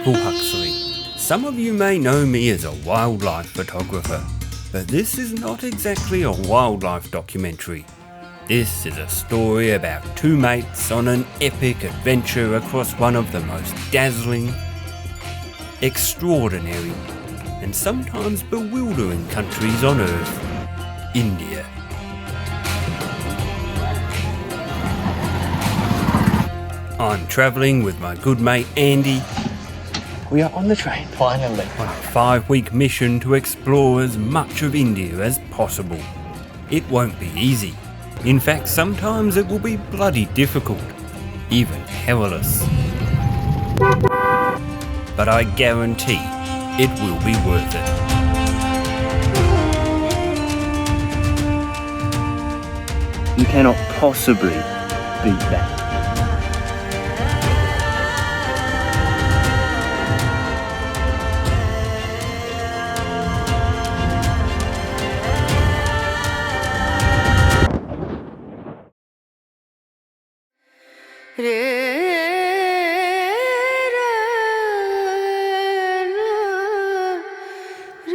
Michael Huxley. Some of you may know me as a wildlife photographer, but this is not exactly a wildlife documentary. This is a story about two mates on an epic adventure across one of the most dazzling, extraordinary, and sometimes bewildering countries on Earth, India. I'm travelling with my good mate Andy. We are on the train, finally. On a 5-week mission to explore as much of India as possible. It won't be easy. In fact, sometimes it will be bloody difficult, even perilous. But I guarantee it will be worth it. You cannot possibly beat that.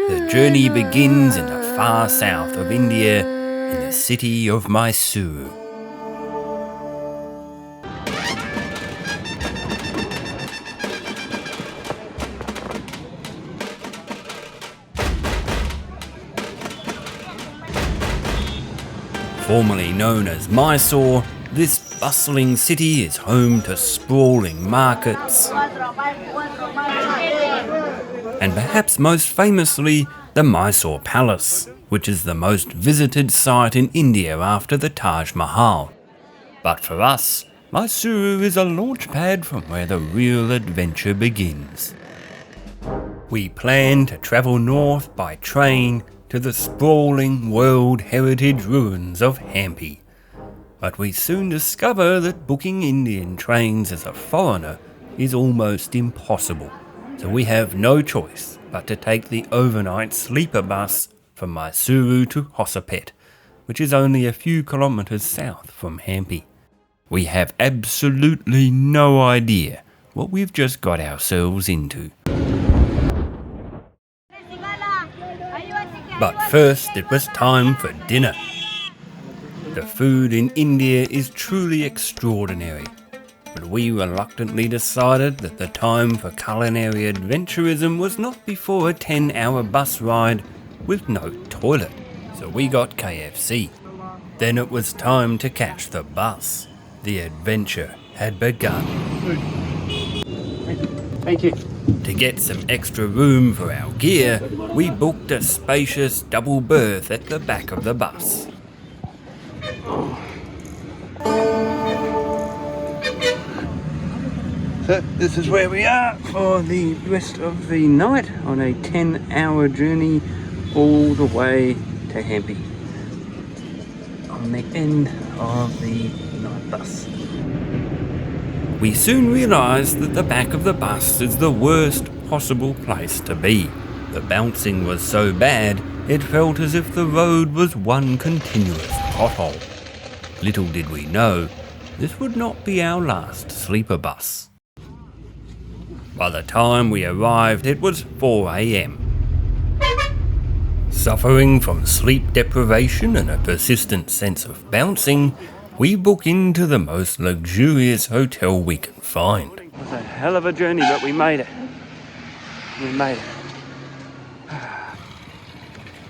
The journey begins in the far south of India, in the city of Mysuru. Formerly known as Mysore, this bustling city is home to sprawling markets and perhaps most famously the Mysore Palace, which is the most visited site in India after the Taj Mahal. But for us, Mysuru is a launch pad from where the real adventure begins. We plan to travel north by train to the sprawling World Heritage ruins of Hampi. But we soon discover that booking Indian trains as a foreigner is almost impossible, so we have no choice but to take the overnight sleeper bus from Mysuru to Hossapet, which is only a few kilometres south from Hampi. We have absolutely no idea what we've just got ourselves into. But first it was time for dinner. The food in India is truly extraordinary, but we reluctantly decided that the time for culinary adventurism was not before a 10-hour bus ride with no toilet, so we got KFC. Then it was time to catch the bus. The adventure had begun. Thank you. To get some extra room for our gear, we booked a spacious double berth at the back of the bus. So this is where we are for the rest of the night on a 10-hour journey all the way to Hampi on the end of the night bus. We soon realised that the back of the bus is the worst possible place to be. The bouncing was so bad, it felt as if the road was one continuous pothole. Little did we know, this would not be our last sleeper bus. By the time we arrived, it was 4 a.m. Suffering from sleep deprivation and a persistent sense of bouncing, we book into the most luxurious hotel we can find. It was a hell of a journey, but we made it. We made it.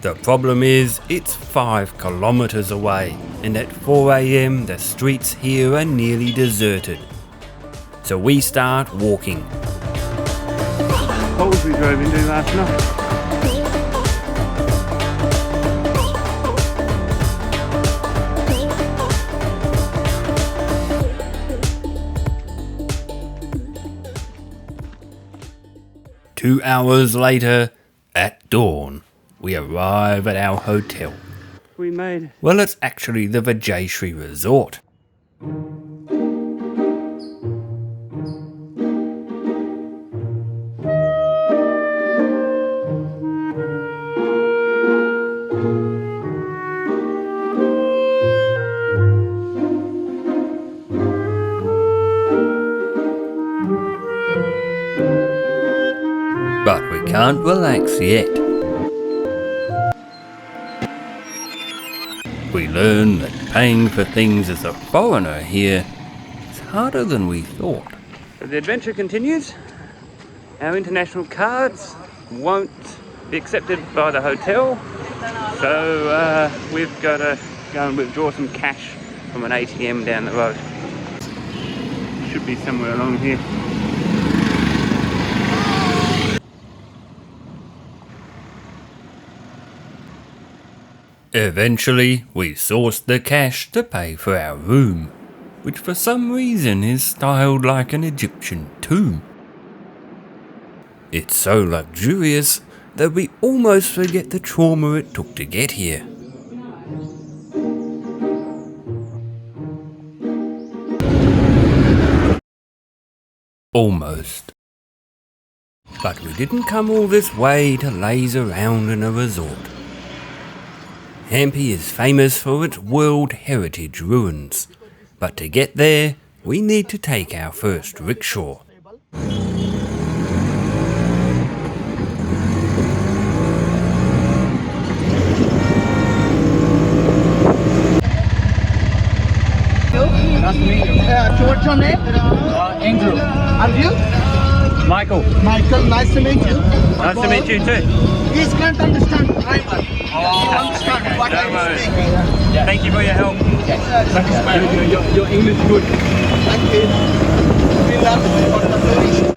The problem is, it's 5 kilometres away, and at 4 a.m. the streets here are nearly deserted. So we start walking. What was we drove into last night? 2 hours later, at dawn, we arrive at our hotel. We made it. Well, it's actually the Bageshree resort. can't relax yet. We learn that paying for things as a foreigner here is harder than we thought. The adventure continues. Our international cards won't be accepted by the hotel, so we've got to go and withdraw some cash from an ATM down the road. Should be somewhere along here. Eventually, we sourced the cash to pay for our room, which for some reason is styled like an Egyptian tomb. It's so luxurious that we almost forget the trauma it took to get here. Almost. But we didn't come all this way to laze around in a resort. Hampi is famous for its World Heritage ruins, but to get there, we need to take our first rickshaw. Nice to meet you. What's your name? Andrew. And you? Michael. Michael, nice to meet you. Nice to meet you too. He can't understand driver. Understand what Don't I'm worry. speaking. Thank you for your help. Your English good. Thank you. We love for the tourists.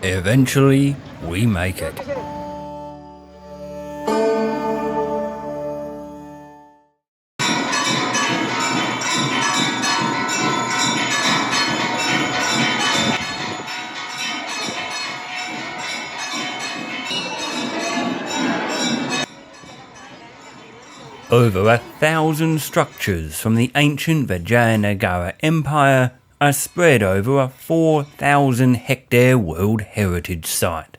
Eventually, we make it. Over 1,000 structures from the ancient Vijayanagara Empire are spread over a 4,000 hectare World Heritage Site.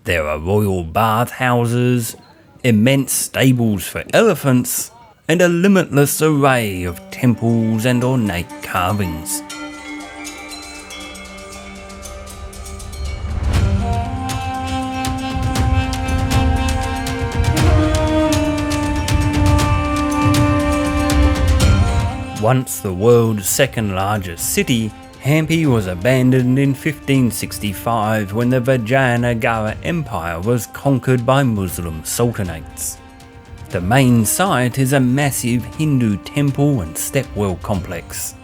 There are royal bathhouses, immense stables for elephants, and a limitless array of temples and ornate carvings. Once the world's second largest city, Hampi was abandoned in 1565 when the Vijayanagara Empire was conquered by Muslim sultanates. The main site is a massive Hindu temple and stepwell complex.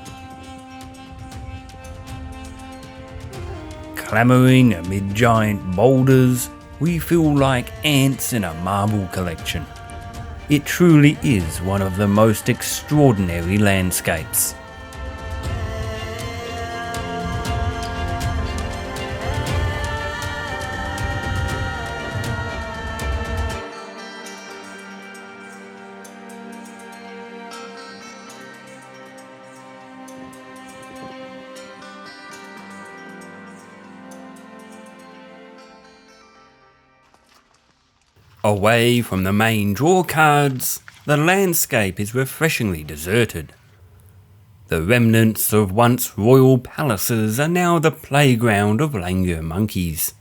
Clamouring amid giant boulders, we feel like ants in a marble collection. It truly is one of the most extraordinary landscapes. Away from the main draw cards, the landscape is refreshingly deserted. The remnants of once royal palaces are now the playground of langur monkeys.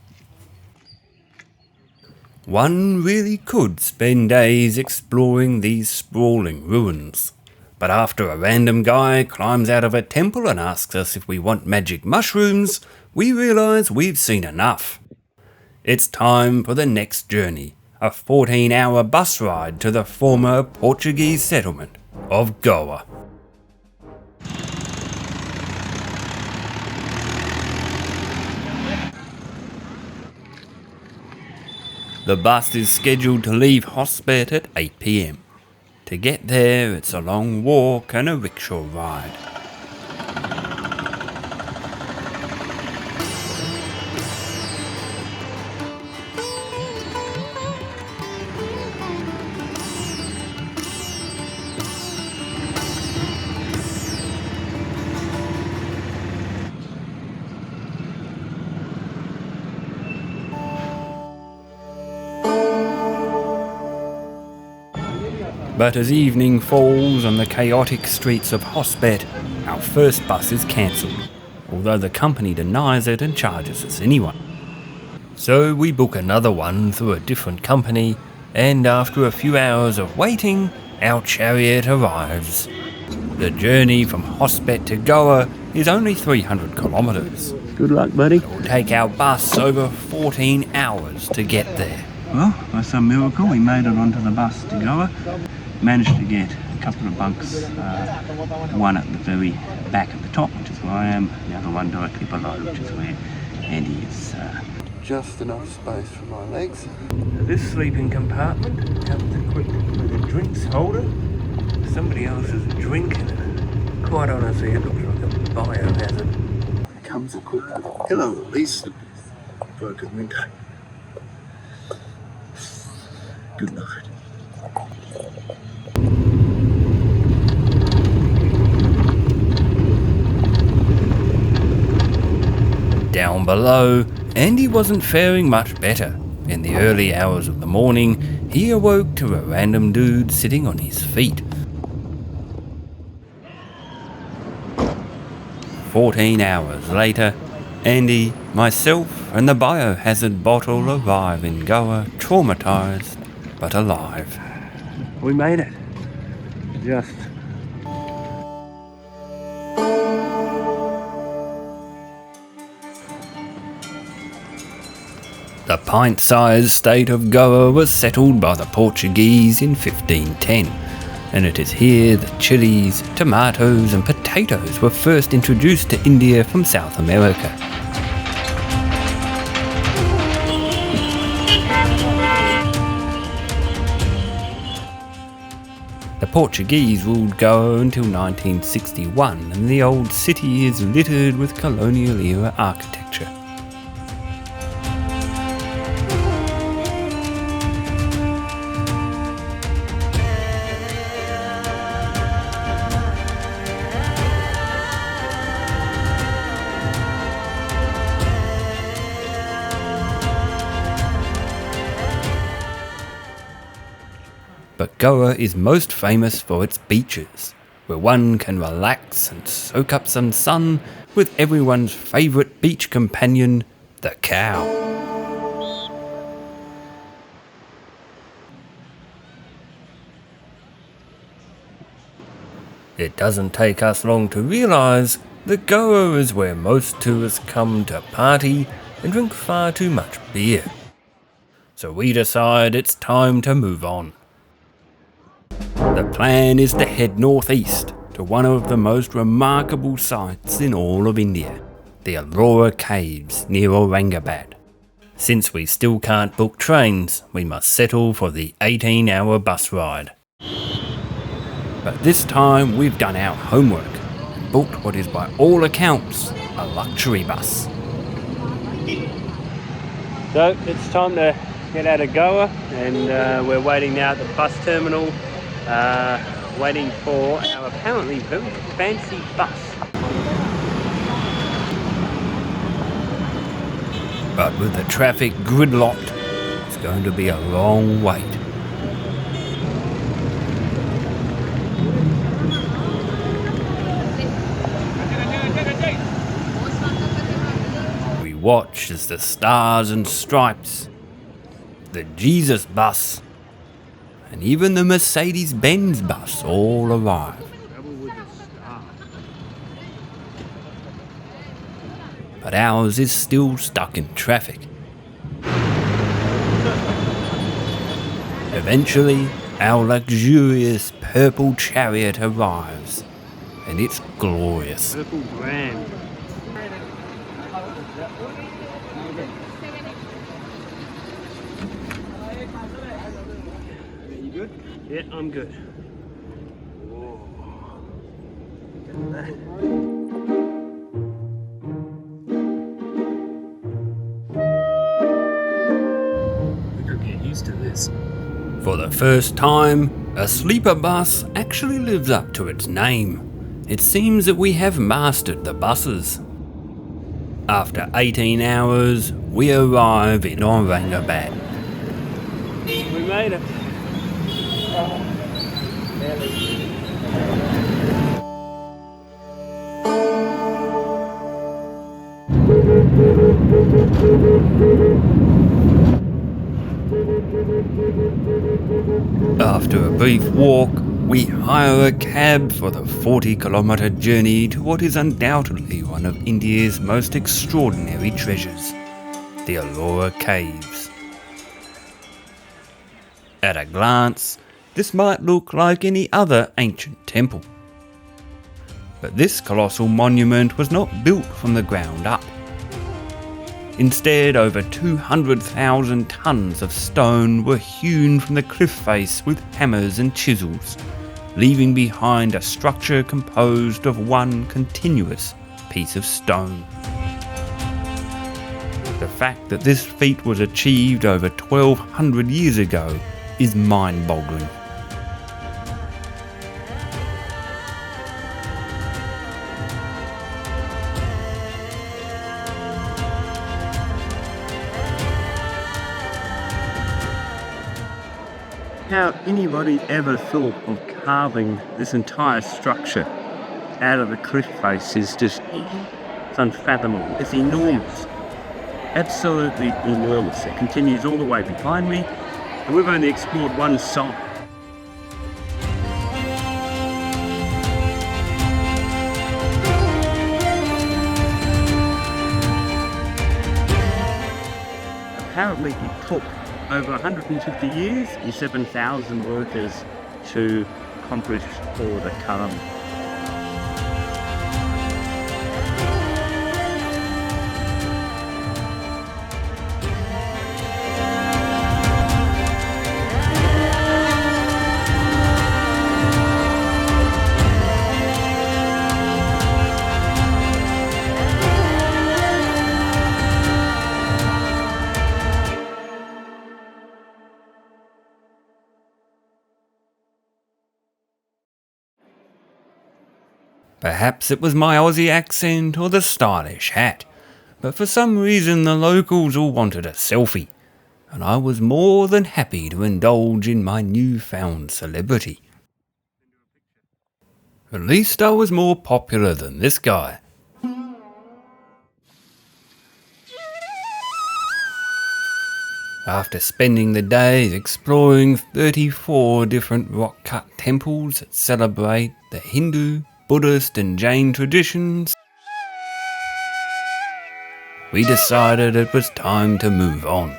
One really could spend days exploring these sprawling ruins. But after a random guy climbs out of a temple and asks us if we want magic mushrooms, we realise we've seen enough. It's time for the next journey, a 14-hour bus ride to the former Portuguese settlement of Goa. The bus is scheduled to leave Hospet at 8 p.m. To get there, it's a long walk and a rickshaw ride. But as evening falls on the chaotic streets of Hospet, our first bus is cancelled, although the company denies it and charges us anyway. So we book another one through a different company, and after a few hours of waiting, our chariot arrives. The journey from Hospet to Goa is only 300 kilometres. Good luck, buddy. It will take our bus over 14 hours to get there. Well, by some miracle, we made it onto the bus to Goa. Managed to get a couple of bunks, one at the very back at the top, which is where I am, the other one directly below, which is where Andy is. Just enough space for my legs. This sleeping compartment comes equipped with a drinks holder. Somebody else's drink in it. Quite honestly, it looks like a biohazard. It comes equipped with a pillow release and broken window. Good night. Down below, Andy wasn't faring much better. In the early hours of the morning, he awoke to a random dude sitting on his feet. 14 hours later, Andy, myself, and the biohazard bottle arrive in Goa, traumatised but alive. We made it. Just. The pint-sized state of Goa was settled by the Portuguese in 1510, and it is here that chilies, tomatoes and potatoes were first introduced to India from South America. The Portuguese ruled Goa until 1961, and the old city is littered with colonial-era architecture. But Goa is most famous for its beaches, where one can relax and soak up some sun with everyone's favourite beach companion, the cow. It doesn't take us long to realise that Goa is where most tourists come to party and drink far too much beer. So we decide it's time to move on. The plan is to head northeast to one of the most remarkable sites in all of India, the Ellora Caves near Aurangabad. Since we still can't book trains, we must settle for the 18-hour bus ride. But this time we've done our homework and booked what is by all accounts a luxury bus. So it's time to get out of Goa, and we're waiting now at the bus terminal, waiting for our apparently very fancy bus. But with the traffic gridlocked, it's going to be a long wait. We watch as the stars and stripes the Jesus bus, and even the Mercedes-Benz bus all arrive. But ours is still stuck in traffic. Eventually, our luxurious purple chariot arrives, and it's glorious. Purple grand. You good? Yeah, I'm good. Whoa. Look at that. To this. For the first time, a sleeper bus actually lives up to its name. It seems that we have mastered the buses. After 18 hours, we arrive in Aurangabad. We made it. After a brief walk, we hire a cab for the 40-kilometre journey to what is undoubtedly one of India's most extraordinary treasures, the Ellora Caves. At a glance, this might look like any other ancient temple. But this colossal monument was not built from the ground up. Instead, over 200,000 tons of stone were hewn from the cliff face with hammers and chisels, leaving behind a structure composed of one continuous piece of stone. The fact that this feat was achieved over 1,200 years ago is mind-boggling. How anybody ever thought of carving this entire structure out of the cliff face is just it's unfathomable. It's enormous. Absolutely enormous. It continues all the way behind me, and we've only explored one side. Apparently it took over 150 years and 7,000 workers to accomplish all the carving. Perhaps it was my Aussie accent or the stylish hat, but for some reason the locals all wanted a selfie, and I was more than happy to indulge in my newfound celebrity. At least I was more popular than this guy. After spending the day exploring 34 different rock-cut temples that celebrate the Hindu, Buddhist and Jain traditions, we decided it was time to move on.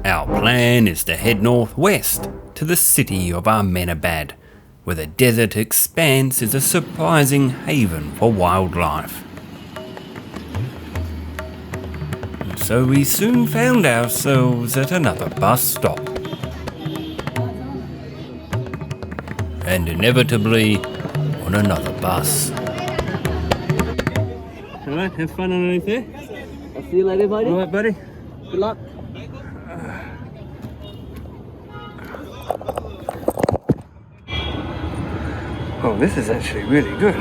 Our plan is to head northwest to the city of Ahmedabad, where the desert expanse is a surprising haven for wildlife. And so we soon found ourselves at another bus stop. And inevitably on another bus. Alright, have fun underneath there. I'll see you later, buddy. Alright, buddy. Good luck. Oh, this is actually really good.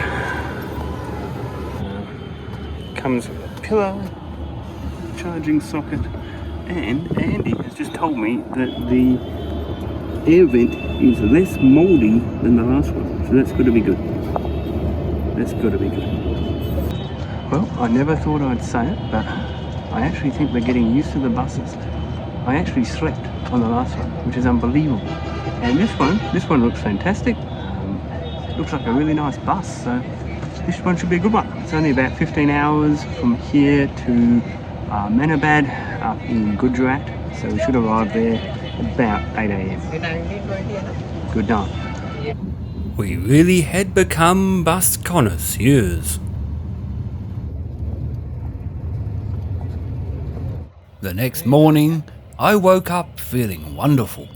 Comes with a pillow, charging socket, and Andy has just told me that the air vent is less mouldy than the last one, so that's got to be good. That's got to be good. Well, I never thought I'd say it, but I actually think we're getting used to the buses. I actually slept on the last one, which is unbelievable. And this one looks fantastic. It looks like a really nice bus, so this one should be a good one. It's only about 15 hours from here to Ahmedabad up in Gujarat, so we should arrive there about 8 AM. Good night. We really had become bus connoisseurs. The next morning, I woke up feeling wonderful,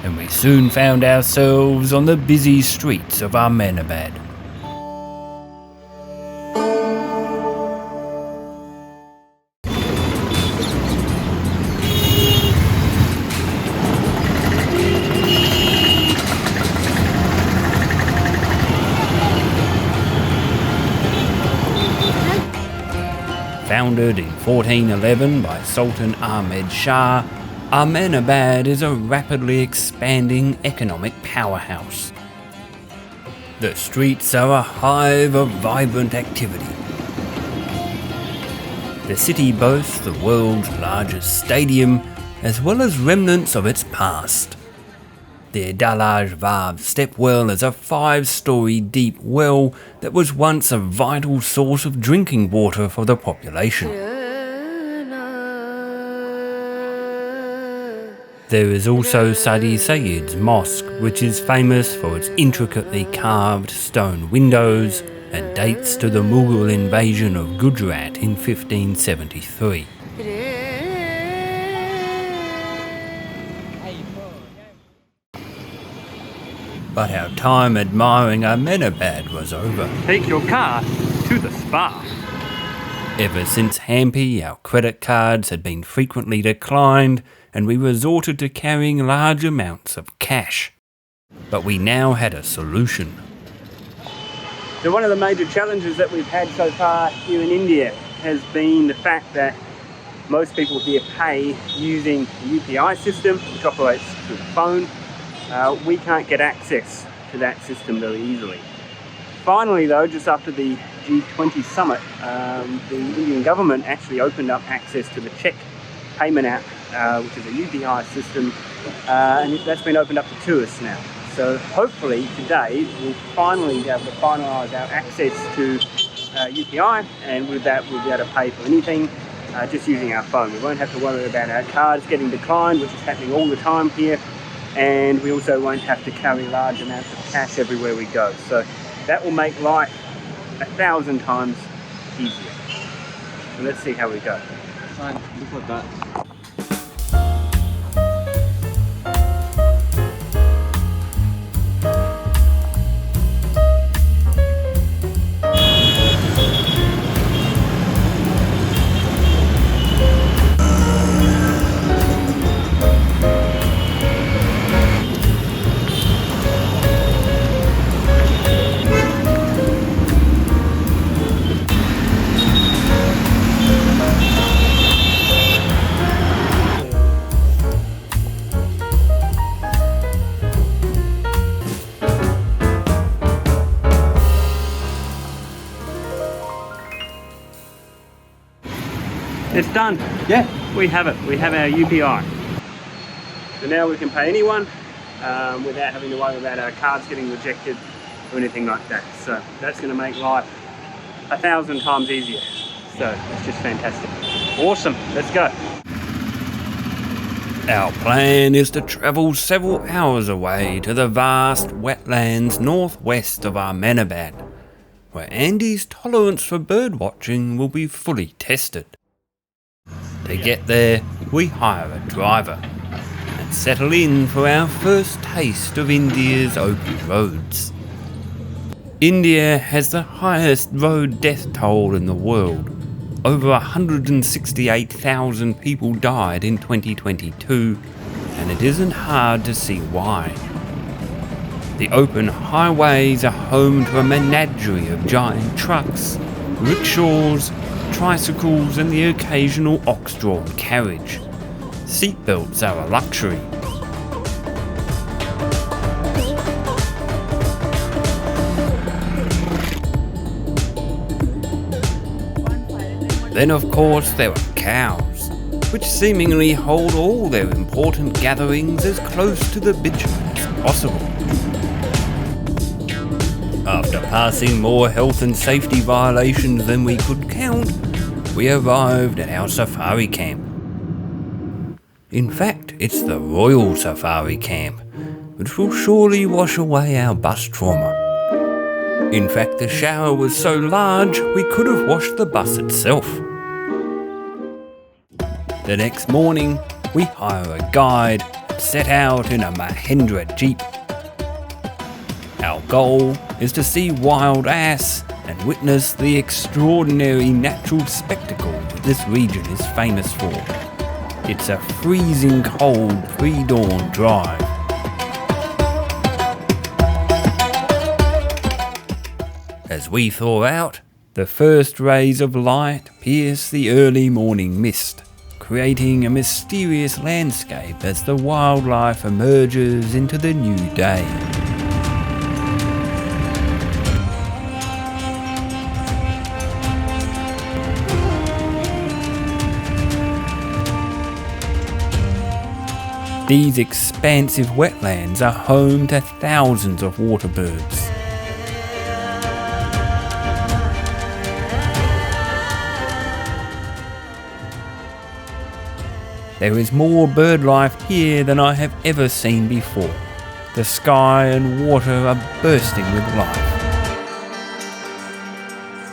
and we soon found ourselves on the busy streets of Ahmedabad. Founded in 1411 by Sultan Ahmed Shah, Ahmedabad is a rapidly expanding economic powerhouse. The streets are a hive of vibrant activity. The city boasts the world's largest stadium, as well as remnants of its past. The Adhiraj stepwell is a 5-story deep well that was once a vital source of drinking water for the population. There is also Sadi Sayyid's mosque, which is famous for its intricately carved stone windows and dates to the Mughal invasion of Gujarat in 1573. But our time admiring Ahmedabad was over. Take your car to the spa. Ever since Hampi, our credit cards had been frequently declined, and we resorted to carrying large amounts of cash. But we now had a solution. So one of the major challenges that we've had so far here in India has been the fact that most people here pay using the UPI system, which operates through the phone. We can't get access to that system very easily. Finally though, just after the G20 summit, the Indian government actually opened up access to the check payment app, which is a UPI system, and that's been opened up to tourists now. So hopefully today we'll finally be able to finalise our access to UPI, and with that we'll be able to pay for anything just using our phone. We won't have to worry about our cards getting declined, which is happening all the time here, and we also won't have to carry large amounts of cash everywhere we go. So that will make life 1,000 times easier. So let's see how we go. Fine, look at that. It's done. Yeah. We have it. We have our UPI. So now we can pay anyone without having to worry about our cards getting rejected or anything like that. So that's going to make life 1,000 times easier. So it's just fantastic. Awesome. Let's go. Our plan is to travel several hours away to the vast wetlands northwest of Ahmedabad, where Andy's tolerance for birdwatching will be fully tested. To get there, we hire a driver and settle in for our first taste of India's open roads. India has the highest road death toll in the world. Over 168,000 people died in 2022, and it isn't hard to see why. The open highways are home to a menagerie of giant trucks, rickshaws, tricycles and the occasional ox-drawn carriage. Seatbelts are a luxury. Then of course there were cows, which seemingly hold all their important gatherings as close to the bitumen as possible. After passing more health and safety violations than we could count, we arrived at our safari camp. In fact, it's the Royal Safari Camp, which will surely wash away our bus trauma. In fact, the shower was so large we could have washed the bus itself. The next morning, we hire a guide and set out in a Mahindra Jeep. Our goal is to see wild ass and witness the extraordinary natural spectacle that this region is famous for. It's a freezing cold pre-dawn drive. As we thaw out, the first rays of light pierce the early morning mist, creating a mysterious landscape as the wildlife emerges into the new day. These expansive wetlands are home to thousands of water birds. There is more bird life here than I have ever seen before. The sky and water are bursting with life.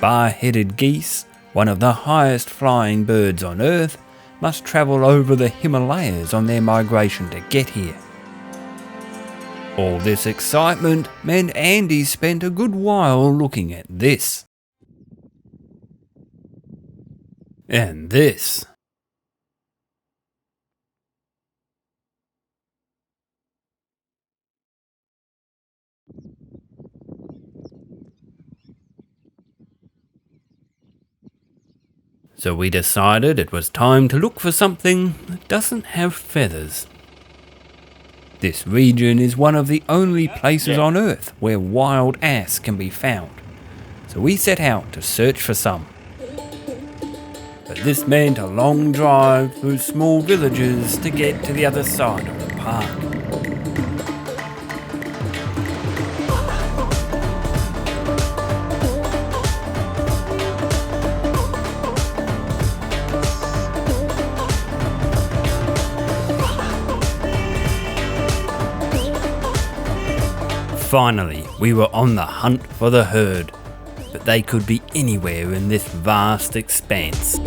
Bar-headed geese, one of the highest flying birds on Earth, must travel over the Himalayas on their migration to get here. All this excitement meant Andy spent a good while looking at this. And this. So we decided it was time to look for something that doesn't have feathers. This region is one of the only places on Earth where wild ass can be found, so we set out to search for some. But this meant a long drive through small villages to get to the other side of the park. Finally, we were on the hunt for the herd, but they could be anywhere in this vast expanse.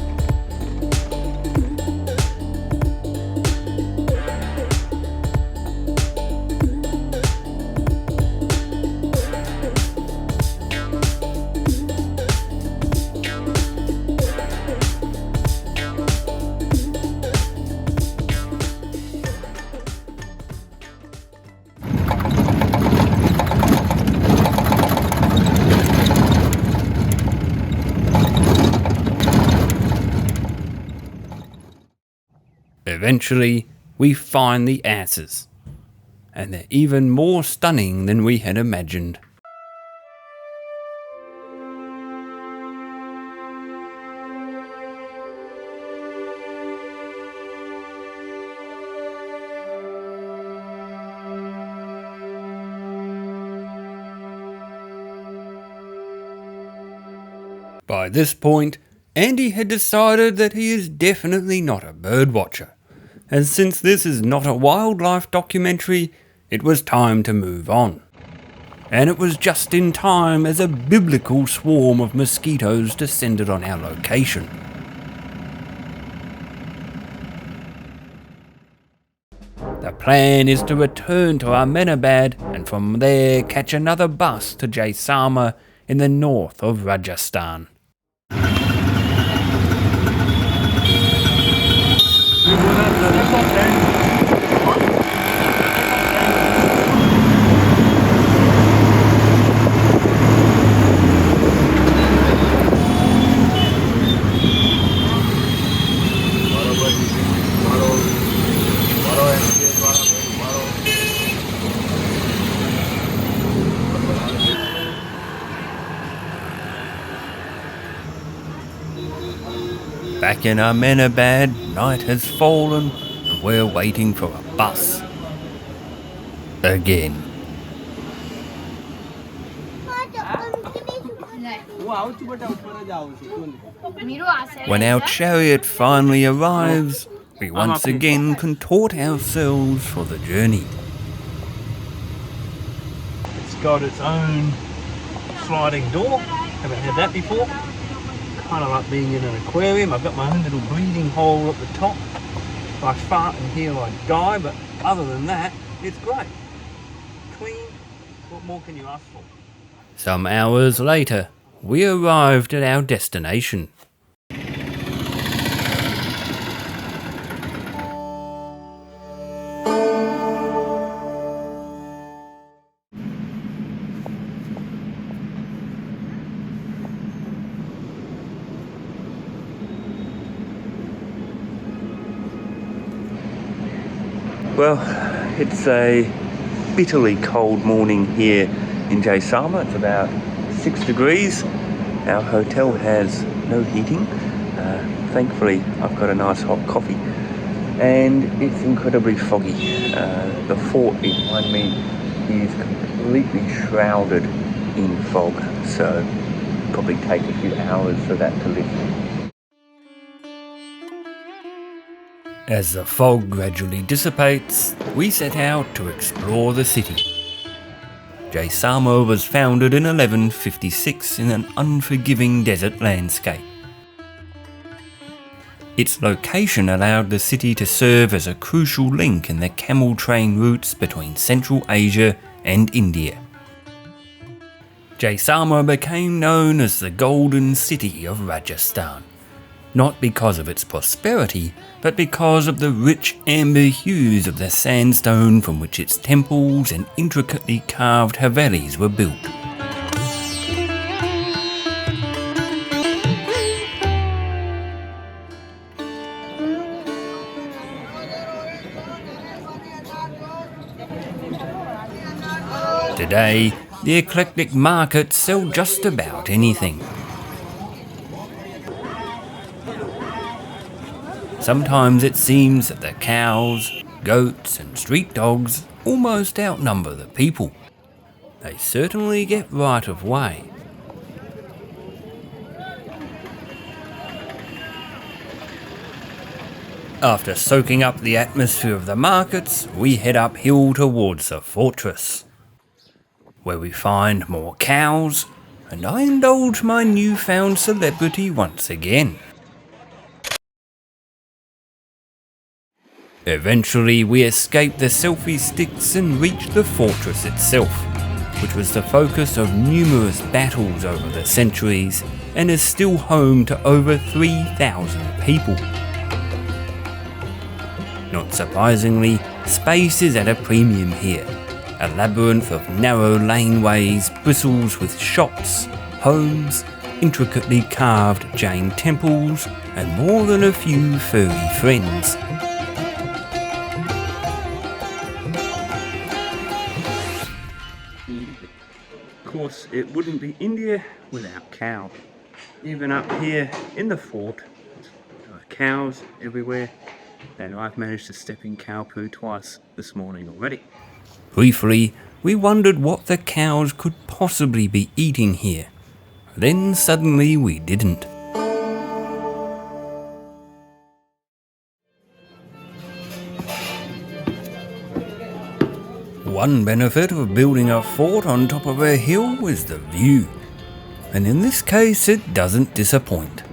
Eventually, we find the asses, and they're even more stunning than we had imagined. By this point, Andy had decided that he is definitely not a birdwatcher. And since this is not a wildlife documentary, it was time to move on. And it was just in time as a biblical swarm of mosquitoes descended on our location. The plan is to return to Ahmedabad and from there catch another bus to Jaisalmer in the north of Rajasthan. back in Ahmedabad, night has fallen and we're waiting for a bus. Again. When our chariot finally arrives, we once again contort ourselves for the journey. It's got its own sliding door. Haven't had that before. Kind of like being in an aquarium. I've got my own little breathing hole at the top. If I fart in here, I die, but other than that, it's great. Clean. What more can you ask for? Some hours later, we arrived at our destination. Well, it's a bitterly cold morning here in Jaisalmer. It's about 6 degrees. Our hotel has no heating. Thankfully, I've got a nice hot coffee. And it's incredibly foggy. The fort behind me is completely shrouded in fog. So it'll probably take a few hours for that to lift. As the fog gradually dissipates, we set out to explore the city. Jaisalmer was founded in 1156 in an unforgiving desert landscape. Its location allowed the city to serve as a crucial link in the camel train routes between Central Asia and India. Jaisalmer became known as the Golden City of Rajasthan, not because of its prosperity, but because of the rich amber hues of the sandstone from which its temples and intricately carved havelis were built. Today, the eclectic markets sell just about anything. Sometimes it seems that the cows, goats and street dogs almost outnumber the people. They certainly get right of way. After soaking up the atmosphere of the markets, we head uphill towards the fortress, where we find more cows, and I indulge my newfound celebrity once again. Eventually, we escape the selfie sticks and reach the fortress itself, which was the focus of numerous battles over the centuries and is still home to over 3,000 people. Not surprisingly, space is at a premium here. A labyrinth of narrow laneways bristles with shops, homes, intricately carved Jain temples, and more than a few furry friends. Of course, it wouldn't be India without cows. Even up here in the fort, there are cows everywhere, and I've managed to step in cow poo twice this morning already. Briefly, we wondered what the cows could possibly be eating here. Then suddenly we didn't. One benefit of building a fort on top of a hill is the view, and in this case it doesn't disappoint.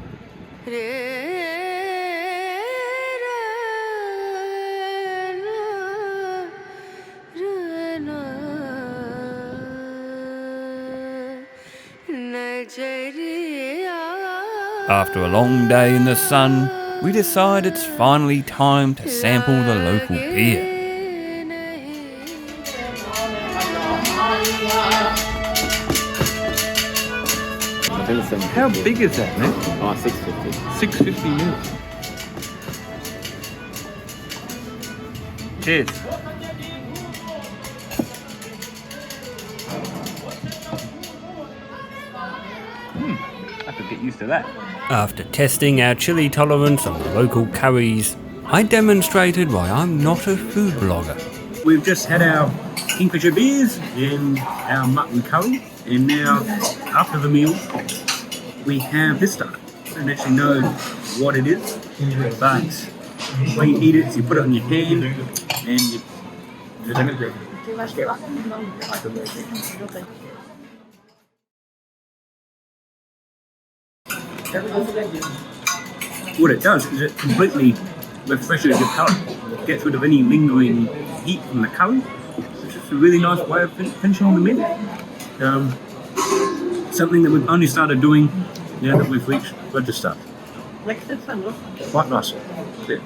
After a long day in the sun, we decide it's finally time to sample the local beer. How big is that, man? Oh, 650. 650 mils. Cheers. That's a get used to that. After testing our chili tolerance on the local curries, I demonstrated why I'm not a food blogger. We've just had our Kingfisher beers and our mutton curry, and now after the meal we have this stuff. I don't actually know what it is, but when you eat it, you put it on your hand and you what it does is it completely refreshes your palate, gets rid of any lingering heat from the curry. It's just a really nice way of finishing the meal. Something that we've only started doing now that we've reached Rajasthan. Quite nice. Yeah.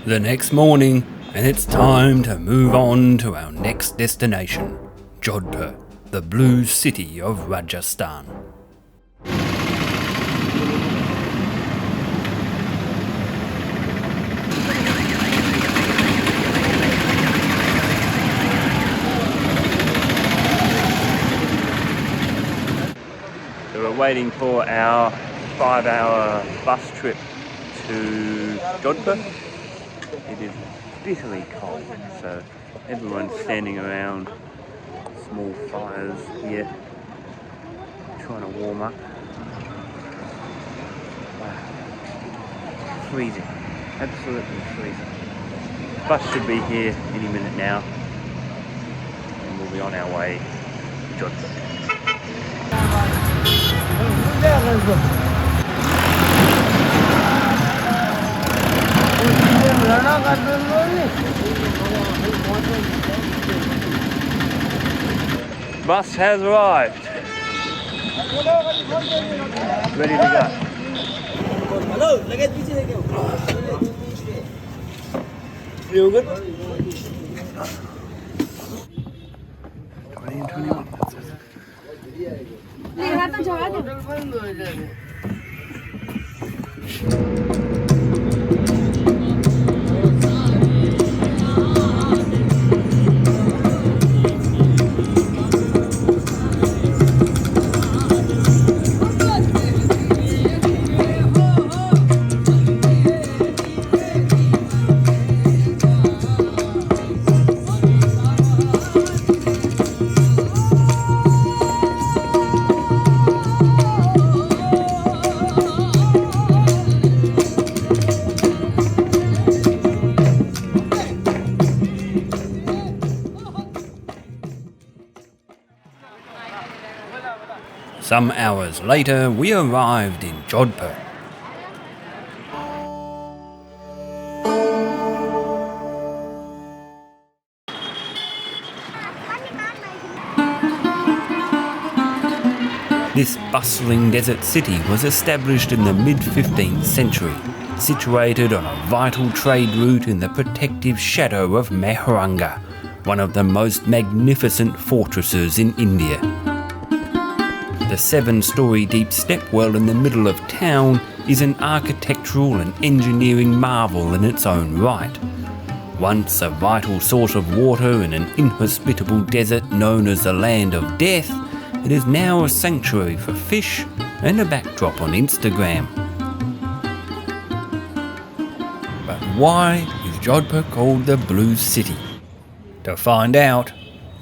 The next morning, and it's time to move on to our next destination, Jodhpur, the blue city of Rajasthan. So we're waiting for our 5-hour bus trip to Jodhpur. It is bitterly cold, so everyone's standing around small fires here, trying to warm up. Wow. Freezing, absolutely freezing. Bus should be here any minute now, and we'll be on our way to Jodhpur. Bus has arrived. Ready to go. Feel good? 20 and 21. Some hours later, we arrived in Jodhpur. This bustling desert city was established in the mid-15th century, situated on a vital trade route in the protective shadow of Mehranga, one of the most magnificent fortresses in India. The 7-storey deep stepwell in the middle of town is an architectural and engineering marvel in its own right. Once a vital source of water in an inhospitable desert known as the Land of Death, it is now a sanctuary for fish and a backdrop on Instagram. But why is Jodhpur called the Blue City? To find out,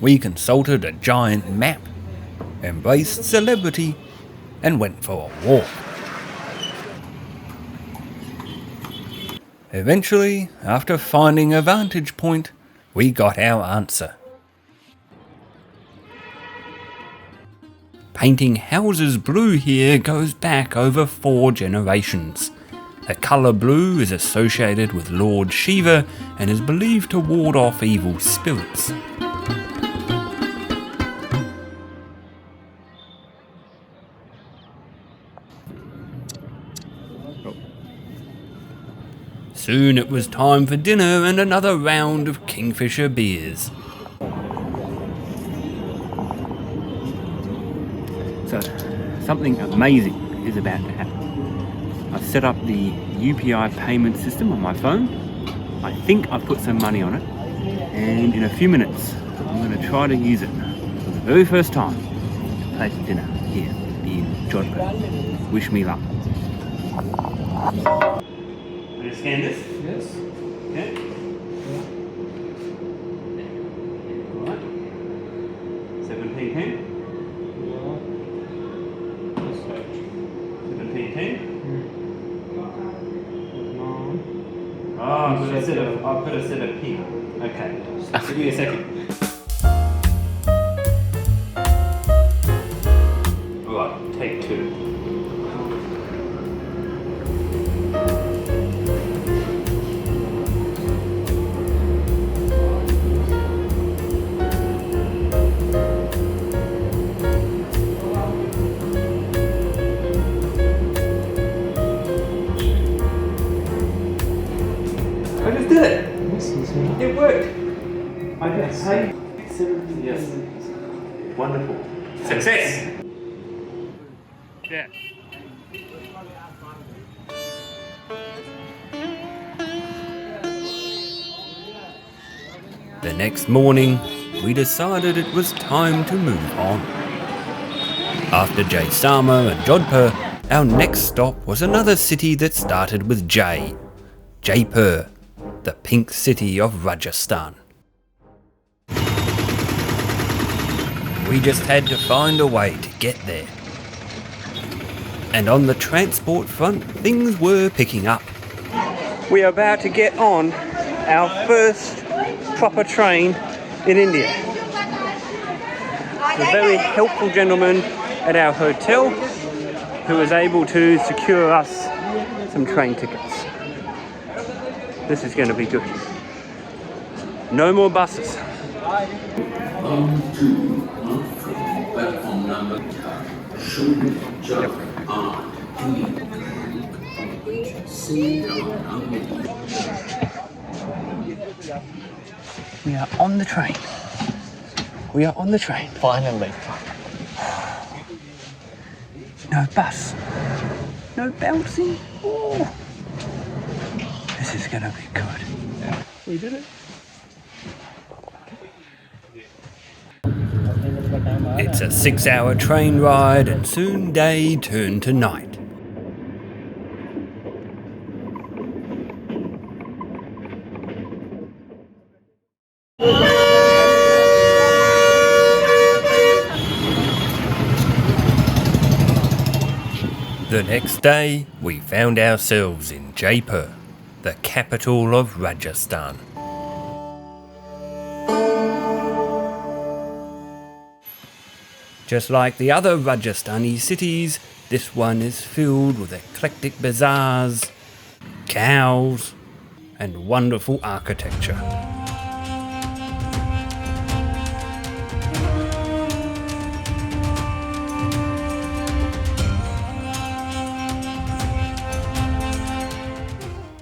we consulted a giant map, embraced celebrity, and went for a walk. Eventually, after finding a vantage point, we got our answer. Painting houses blue here goes back over 4 generations. The colour blue is associated with Lord Shiva and is believed to ward off evil spirits. Soon it was time for dinner and another round of Kingfisher beers. So, something amazing is about to happen. I've set up the UPI payment system on my phone. I think I've put some money on it, and in a few minutes I'm going to try to use it. Very first time to place dinner here in Jodhpur. Wish me luck. Will you scan this? Yes. Okay. Alright. 1710. Yeah. This side. 1710. No. Oh, I've got to set a pin. Okay. Give me a second. Right, take two. I just did it! It worked! I just paid 70. Yes. Wonderful. Success! Yeah. The next morning, we decided it was time to move on. After Jaisalmer and Jodhpur, our next stop was another city that started with J. Jaipur, the pink city of Rajasthan. We just had to find a way to get there. And on the transport front, things were picking up. We are about to get on our first proper train in India. A very helpful gentleman at our hotel who was able to secure us some train tickets. This is going to be good. No more buses. We are on the train. We are on the train. Finally. No bus. No bouncing. Ooh. This is gonna be good. Yeah. We did it. It's a 6-hour train ride and soon day turned to night. The next day, we found ourselves in Jaipur, the capital of Rajasthan. Just like the other Rajasthani cities, this one is filled with eclectic bazaars, cows, and wonderful architecture.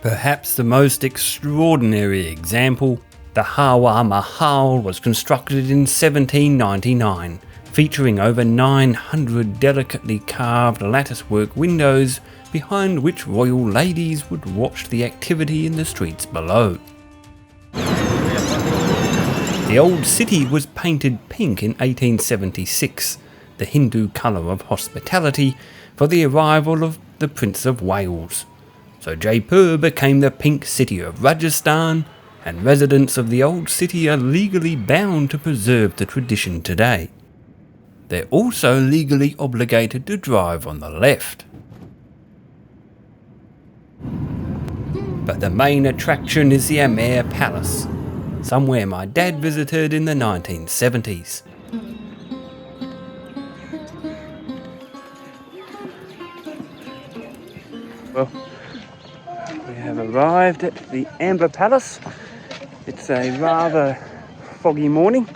Perhaps the most extraordinary example, the Taj Mahal was constructed in 1799, featuring over 900 delicately carved latticework windows behind which royal ladies would watch the activity in the streets below. The old city was painted pink in 1876, the Hindu colour of hospitality, for the arrival of the Prince of Wales. So Jaipur became the pink city of Rajasthan, and residents of the old city are legally bound to preserve the tradition today. They're also legally obligated to drive on the left. But the main attraction is the Amer Palace, somewhere my dad visited in the 1970s. Well, we have arrived at the Amber Palace. It's a rather foggy morning.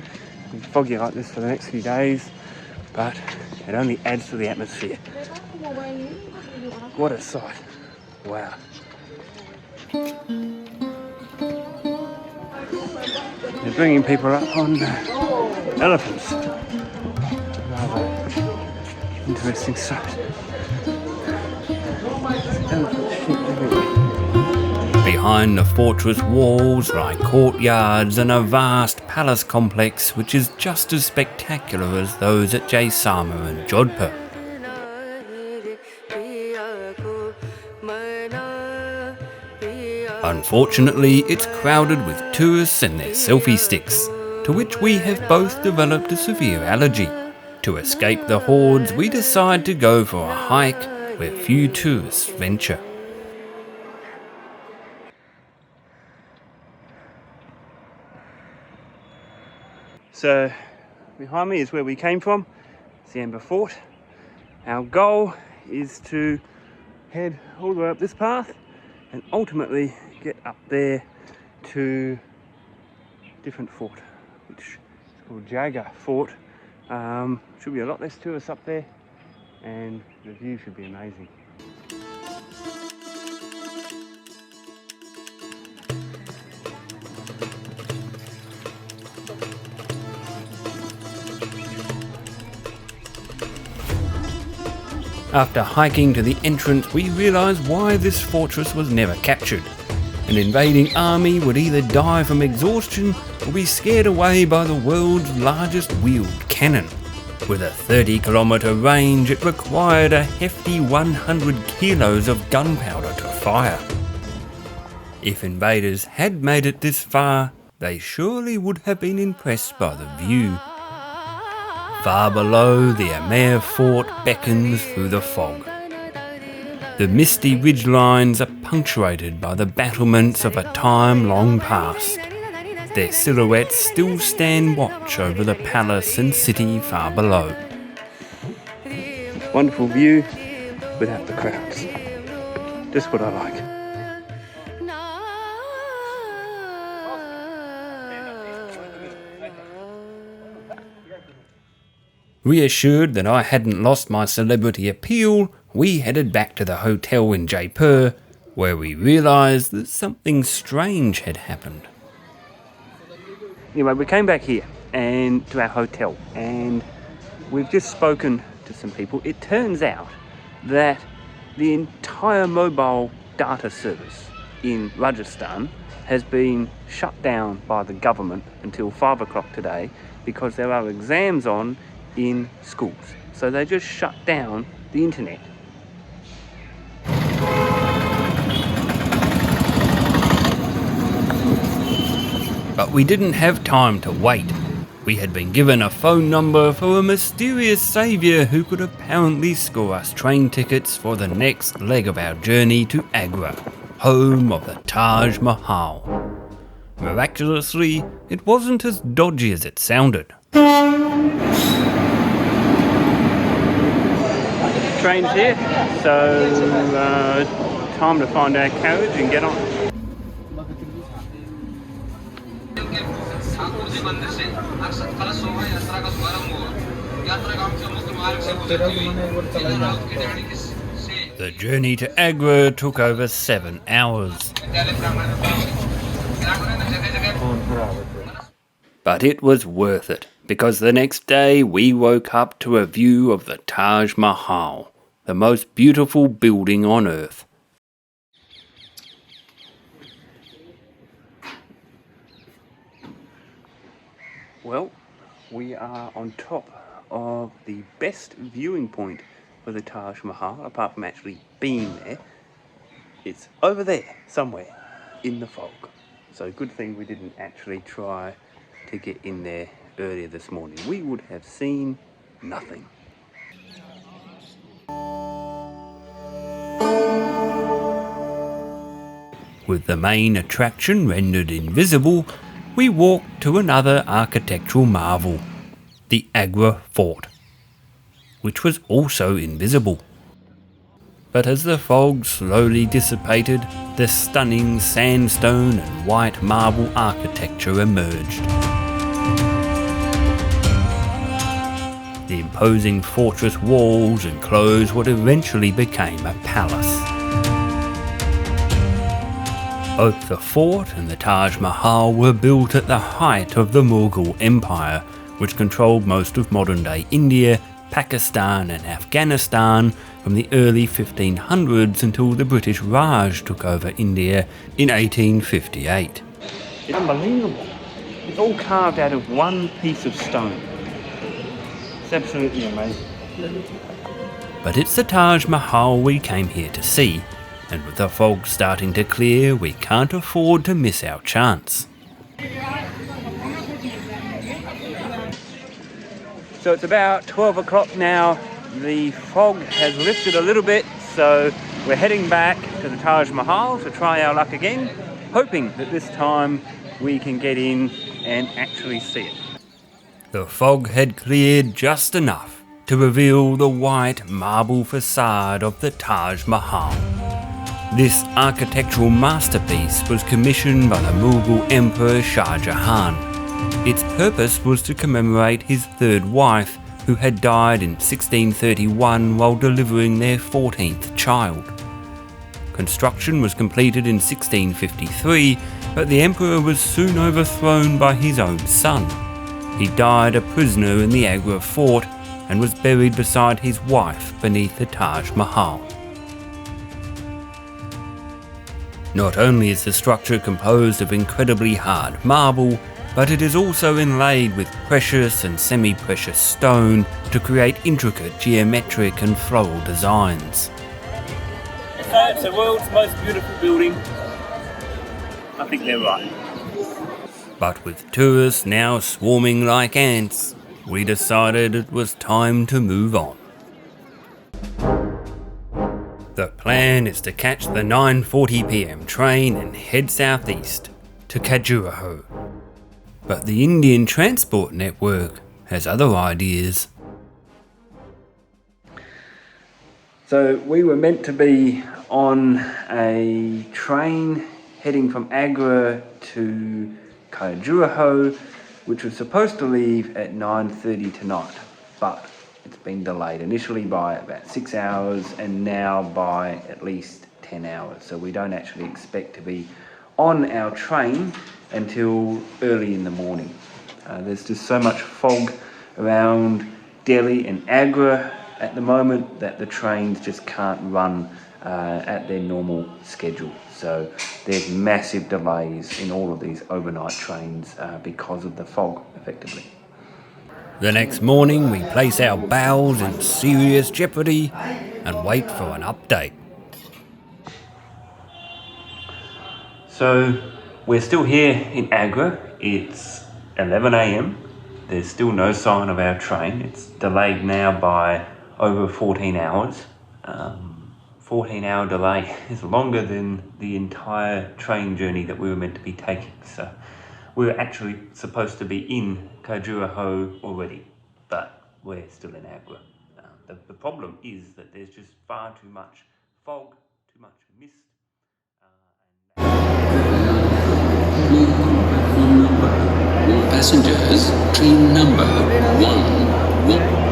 It'll be foggy like this for the next few days, but it only adds to the atmosphere. What a sight. Wow. They're bringing people up on elephants. Rather interesting sight. Elephants shit everywhere. behind the fortress walls lie courtyards and a vast palace complex which is just as spectacular as those at Jaisalmer and Jodhpur. Unfortunately, it's crowded with tourists and their selfie sticks, to which we have both developed a severe allergy. To escape the hordes, we decide to go for a hike where few tourists venture. So behind me is where we came from, it's the Amber Fort. Our goal is to head all the way up this path and ultimately get up there to a different fort, which is called Jaga Fort. Should be a lot less tourists up there and the view should be amazing. After hiking to the entrance, we realised why this fortress was never captured. An invading army would either die from exhaustion or be scared away by the world's largest wheeled cannon. With a 30-kilometre range, it required a hefty 100 kilos of gunpowder to fire. If invaders had made it this far, they surely would have been impressed by the view. Far below, the Amer Fort beckons through the fog. The misty ridgelines are punctuated by the battlements of a time long past. Their silhouettes still stand watch over the palace and city far below. Wonderful view without the crowds. Just what I like. Reassured that I hadn't lost my celebrity appeal, we headed back to the hotel in Jaipur, where we realised that something strange had happened. Anyway, we came back here and to our hotel and we've just spoken to some people. It turns out that the entire mobile data service in Rajasthan has been shut down by the government until 5 o'clock today because there are exams on in schools. So they just shut down the internet. But we didn't have time to wait. We had been given a phone number for a mysterious saviour who could apparently score us train tickets for the next leg of our journey to Agra, home of the Taj Mahal. Miraculously, it wasn't as dodgy as it sounded. Train's here, so time to find our carriage and get on. The journey to Agra took over 7 hours. But it was worth it, because the next day we woke up to a view of the Taj Mahal, the most beautiful building on earth. Well, we are on top of the best viewing point for the Taj Mahal, apart from actually being there. It's over there, somewhere, in the fog. So good thing we didn't actually try to get in there earlier this morning. We would have seen nothing. With the main attraction rendered invisible, we walked to another architectural marvel, the Agra Fort, which was also invisible. But as the fog slowly dissipated, the stunning sandstone and white marble architecture emerged. The imposing fortress walls enclose what eventually became a palace. Both the fort and the Taj Mahal were built at the height of the Mughal Empire, which controlled most of modern-day India Pakistan and Afghanistan from the early 1500s until the British Raj took over India in 1858. It's unbelievable. It's all carved out of one piece of stone. It's absolutely amazing. But it's the Taj Mahal we came here to see, and with the fog starting to clear, we can't afford to miss our chance. So it's about 12 o'clock now. The fog has lifted a little bit, so we're heading back to the Taj Mahal to try our luck again, hoping that this time we can get in and actually see it. The fog had cleared just enough to reveal the white marble facade of the Taj Mahal. This architectural masterpiece was commissioned by the Mughal Emperor Shah Jahan. Its purpose was to commemorate his third wife, who had died in 1631 while delivering their 14th child. Construction was completed in 1653, but the emperor was soon overthrown by his own son. He died a prisoner in the Agra fort and was buried beside his wife beneath the Taj Mahal. Not only is the structure composed of incredibly hard marble, but it is also inlaid with precious and semi-precious stone to create intricate geometric and floral designs. So it's the world's most beautiful building. I think they're right. But with tourists now swarming like ants, we decided it was time to move on. The plan is to catch the 9:40 p.m. train and head southeast to Khajuraho. But the Indian Transport Network has other ideas. So we were meant to be on a train heading from Agra to Khajuraho, which was supposed to leave at 9:30 tonight, but it's been delayed initially by about 6 hours and now by at least 10 hours. So we don't actually expect to be on our train until early in the morning. There's just so much fog around Delhi and Agra at the moment that the trains just can't run at their normal schedule. So there's massive delays in all of these overnight trains because of the fog, effectively. The next morning we place our bowels in serious jeopardy and wait for an update. So we're still here in Agra. It's 11 a.m. There's still no sign of our train. It's delayed now by over 14 hours. 14-hour delay is longer than the entire train journey that we were meant to be taking. So we were actually supposed to be in Khajuraho already, but we're still in Agra. The problem is that there's just far too much fog, too much mist. Passengers, train number 1.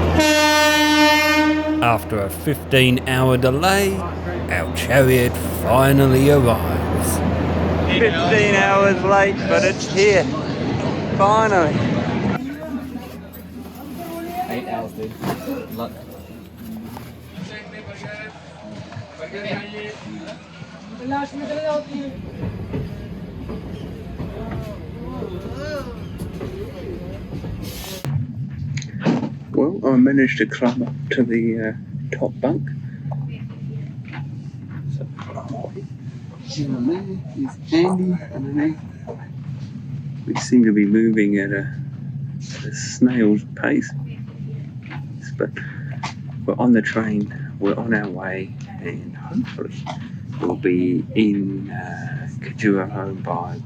After a 15-hour delay, our chariot finally arrives. 15 hours late, but it's here. Finally. 8 hours, dude. Luck. Well, I managed to climb up to the top bunk. So, down there is Andy underneath. We seem to be moving at a snail's pace. But we're on the train, we're on our way, and hopefully we'll be in Khajuraho by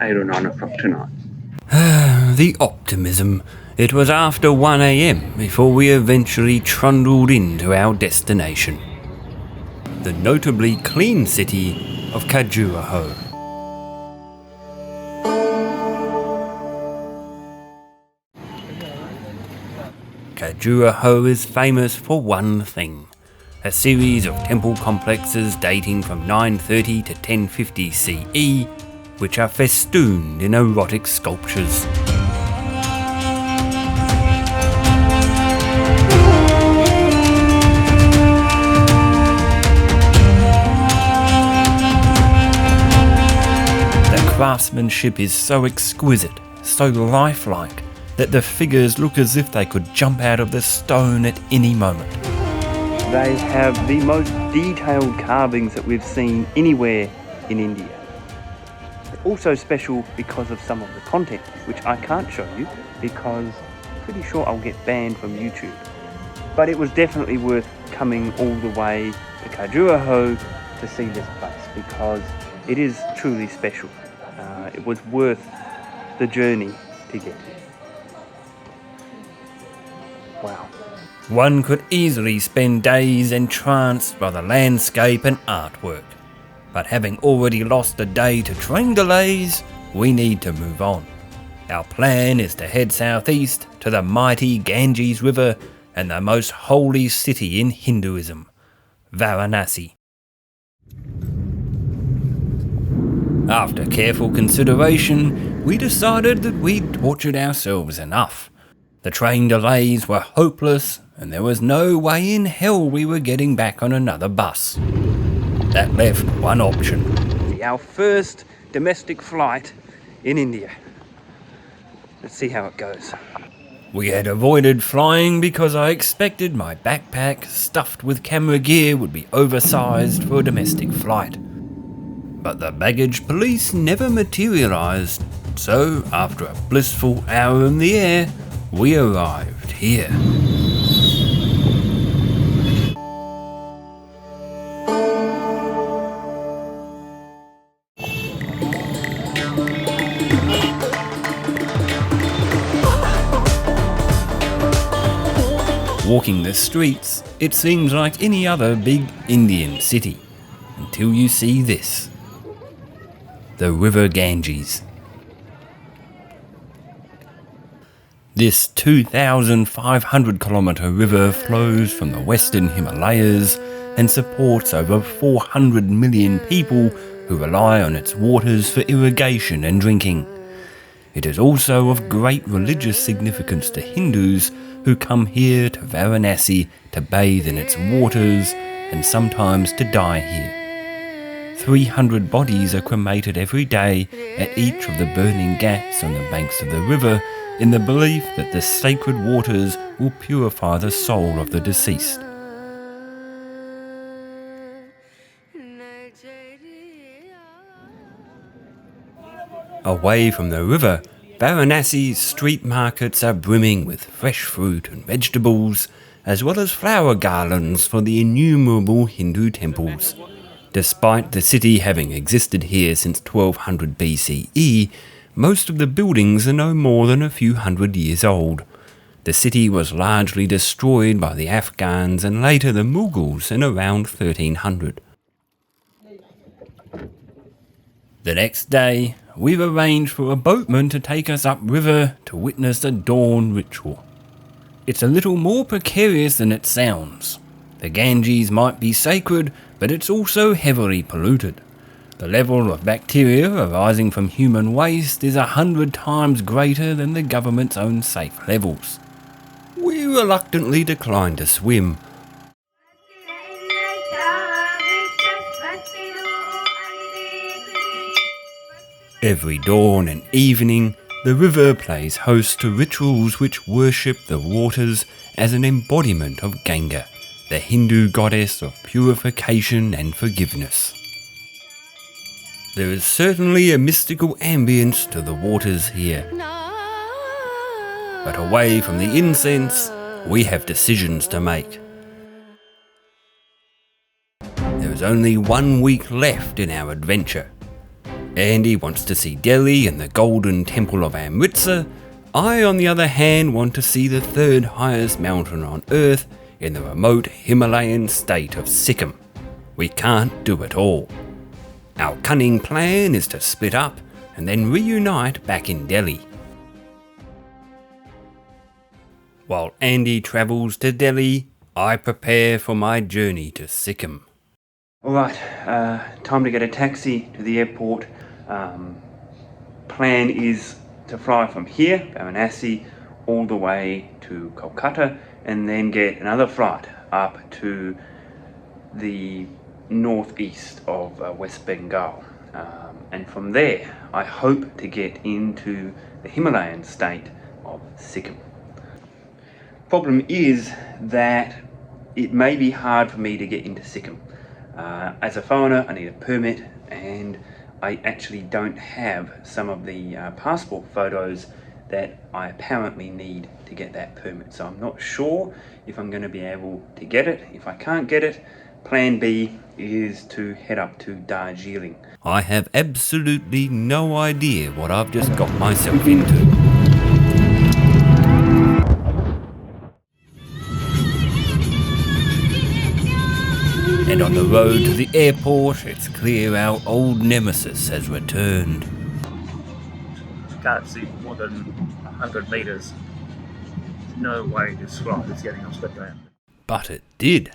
8 or 9 o'clock tonight. The optimism. It was after 1 a.m. before we eventually trundled into our destination, the notably clean city of Khajuraho. Khajuraho is famous for one thing: a series of temple complexes dating from 930 to 1050 CE, which are festooned in erotic sculptures. craftsmanship is so exquisite, so lifelike, that the figures look as if they could jump out of the stone at any moment. They have the most detailed carvings that we've seen anywhere in India. They're also special because of some of the content, which I can't show you because I'm pretty sure I'll get banned from YouTube. But it was definitely worth coming all the way to Khajuraho to see this place because it is truly special. It was worth the journey to get here. Wow. One could easily spend days entranced by the landscape and artwork. But having already lost a day to train delays, we need to move on. Our plan is to head southeast to the mighty Ganges River and the most holy city in Hinduism, Varanasi. After careful consideration, we decided that we'd tortured ourselves enough. The train delays were hopeless, and there was no way in hell we were getting back on another bus. That left one option. Our first domestic flight in India. Let's see how it goes. We had avoided flying because I expected my backpack stuffed with camera gear would be oversized for a domestic flight. But the baggage police never materialised, so after a blissful hour in the air, we arrived here. Walking the streets, it seems like any other big Indian city, until you see this. The River Ganges. This 2,500 kilometre river flows from the western Himalayas and supports over 400 million people who rely on its waters for irrigation and drinking. It is also of great religious significance to Hindus who come here to Varanasi to bathe in its waters and sometimes to die here. 300 bodies are cremated every day at each of the burning ghats on the banks of the river in the belief that the sacred waters will purify the soul of the deceased. Away from the river, Varanasi's street markets are brimming with fresh fruit and vegetables, as well as flower garlands for the innumerable Hindu temples. Despite the city having existed here since 1200 BCE, most of the buildings are no more than a few hundred years old. The city was largely destroyed by the Afghans and later the Mughals in around 1300. The next day, we've arranged for a boatman to take us upriver to witness the dawn ritual. It's a little more precarious than it sounds. The Ganges might be sacred, but it's also heavily polluted. The level of bacteria arising from human waste is 100 times greater than the government's own safe levels. We reluctantly declined to swim. Every dawn and evening, the river plays host to rituals which worship the waters as an embodiment of Ganga, the Hindu goddess of purification and forgiveness. There is certainly a mystical ambience to the waters here. But away from the incense, we have decisions to make. There is only 1 week left in our adventure. Andy wants to see Delhi and the Golden Temple of Amritsar. I, on the other hand, want to see the third highest mountain on Earth in the remote Himalayan state of Sikkim. We can't do it all. Our cunning plan is to split up and then reunite back in Delhi. While Andy travels to Delhi, I prepare for my journey to Sikkim. Alright, time to get a taxi to the airport. Plan is to fly from here, Varanasi, all the way to Kolkata and then get another flight up to the northeast of West Bengal. and from there I hope to get into the Himalayan state of Sikkim. Problem is that it may be hard for me to get into Sikkim. As a foreigner, I need a permit, and I actually don't have some of the passport photos that I apparently need to get that permit. So I'm not sure if I'm going to be able to get it. If I can't get it, plan B is to head up to Darjeeling. I have absolutely no idea what I've just got myself into. And on the road to the airport, it's clear our old nemesis has returned. Can't see more than 100 metres. No way this ride is getting us swept down. But it did.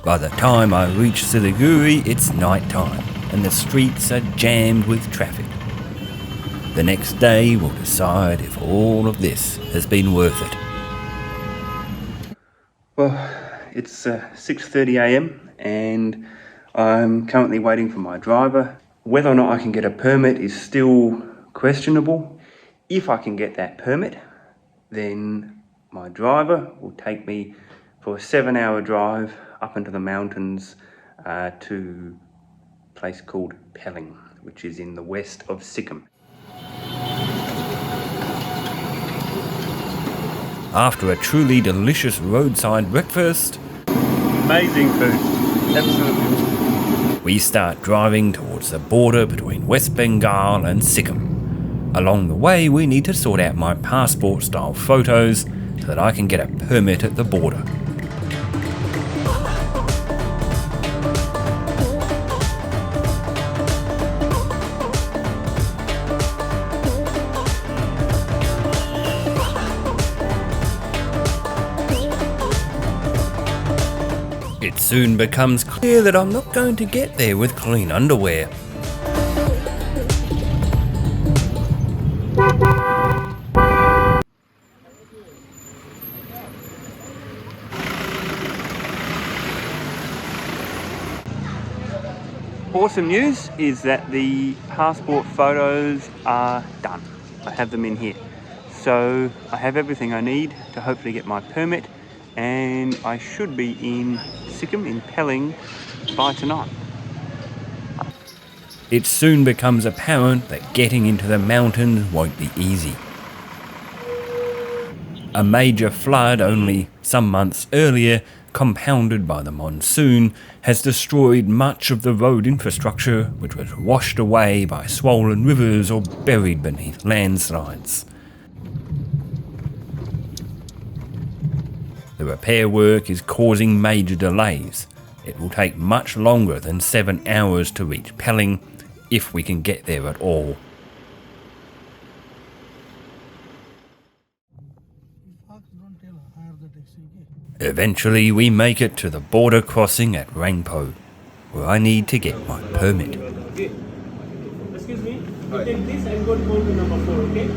By the time I reach Siliguri, it's night time, and the streets are jammed with traffic. The next day will decide if all of this has been worth it. Well, it's 6:30 a.m. and I'm currently waiting for my driver. Whether or not I can get a permit is still questionable. If I can get that permit, then my driver will take me for a 7-hour drive up into the mountains to a place called Pelling, which is in the west of Sikkim. After a truly delicious roadside breakfast, Amazing food, absolutely. we start driving towards the border between West Bengal and Sikkim. Along the way, we need to sort out my passport style photos so that I can get a permit at the border. It soon becomes clear that I'm not going to get there with clean underwear. Awesome news is that the passport photos are done. I have them in here. So I have everything I need to hopefully get my permit, and I should be in Sikkim, in Pelling, by tonight. It soon becomes apparent that getting into the mountains won't be easy. A major flood only some months earlier, compounded by the monsoon, has destroyed much of the road infrastructure, which was washed away by swollen rivers or buried beneath landslides. The repair work is causing major delays. It will take much longer than 7 hours to reach Pelling, if we can get there at all. Eventually we make it to the border crossing at Rangpo, where I need to get my permit. Excuse me, you take this and go to number 4, okay?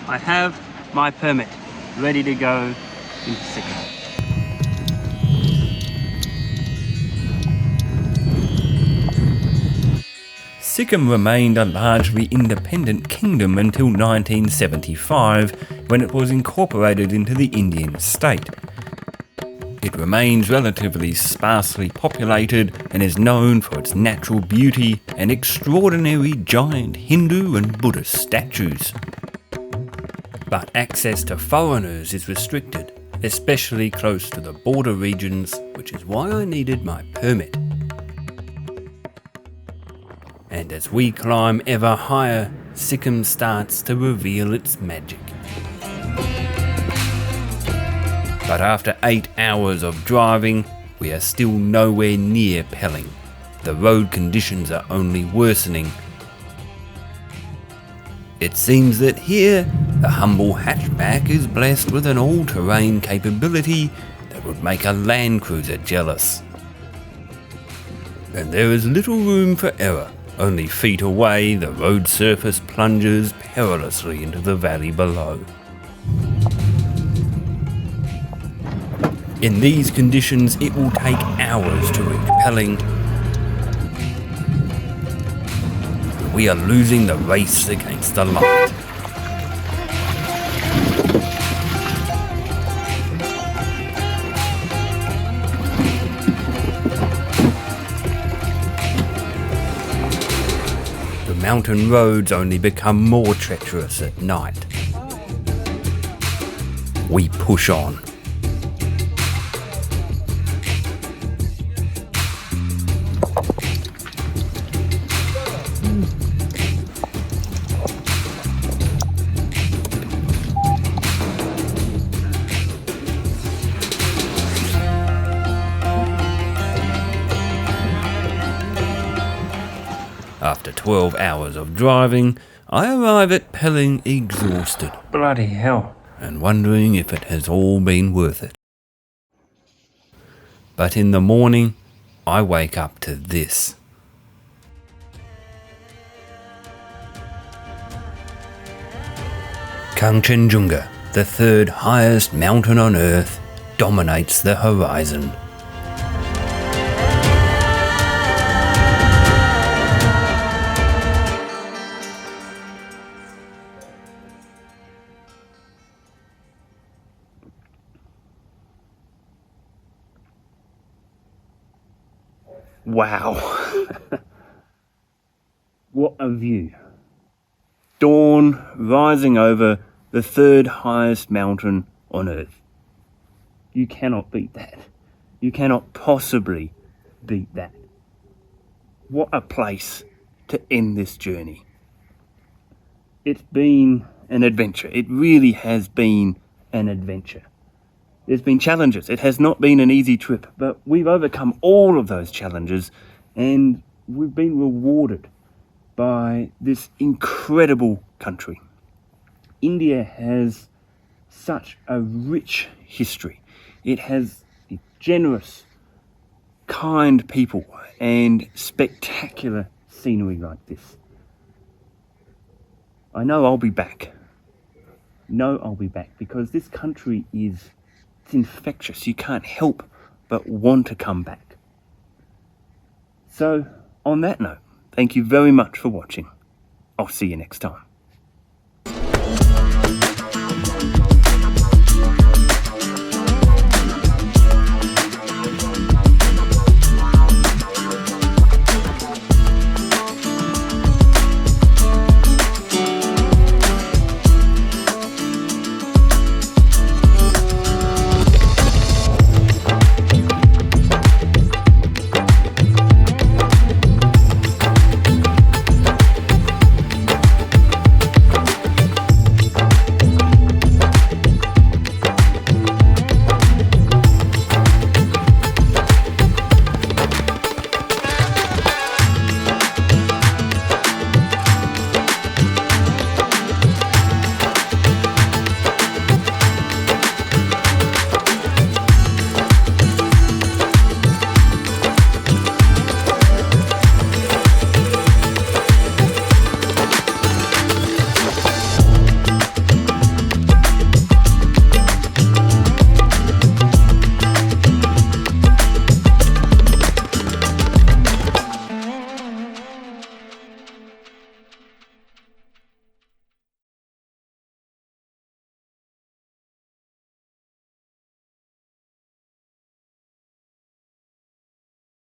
I have my permit, ready to go into Sikkim. Sikkim remained a largely independent kingdom until 1975, when it was incorporated into the Indian state. It remains relatively sparsely populated and is known for its natural beauty and extraordinary giant Hindu and Buddhist statues. But access to foreigners is restricted, especially close to the border regions, which is why I needed my permit. And as we climb ever higher, Sikkim starts to reveal its magic. But after 8 hours of driving, we are still nowhere near Pelling. The road conditions are only worsening. It seems that here, the humble hatchback is blessed with an all-terrain capability that would make a Land Cruiser jealous. And there is little room for error. Only feet away, the road surface plunges perilously into the valley below. In these conditions, it will take hours to reach Pelling. We are losing the race against the light. The mountain roads only become more treacherous at night. We push on. After 12 hours of driving, I arrive at Pelling exhausted. Bloody hell. And wondering if it has all been worth it. But in the morning, I wake up to this. Kanchenjunga, the third highest mountain on Earth, dominates the horizon. Wow. What a view. Dawn rising over the third highest mountain on Earth. You cannot beat that. You cannot possibly beat that. What a place to end this journey. It's been an adventure. It really has been an adventure. There's been challenges. It has not been an easy trip, but we've overcome all of those challenges and we've been rewarded by this incredible country. India has such a rich history. It has generous, kind people and spectacular scenery like this. I know I'll be back. I'll be back because this country is infectious. You can't help but want to come back. So, on that note, thank you very much for watching. I'll see you next time.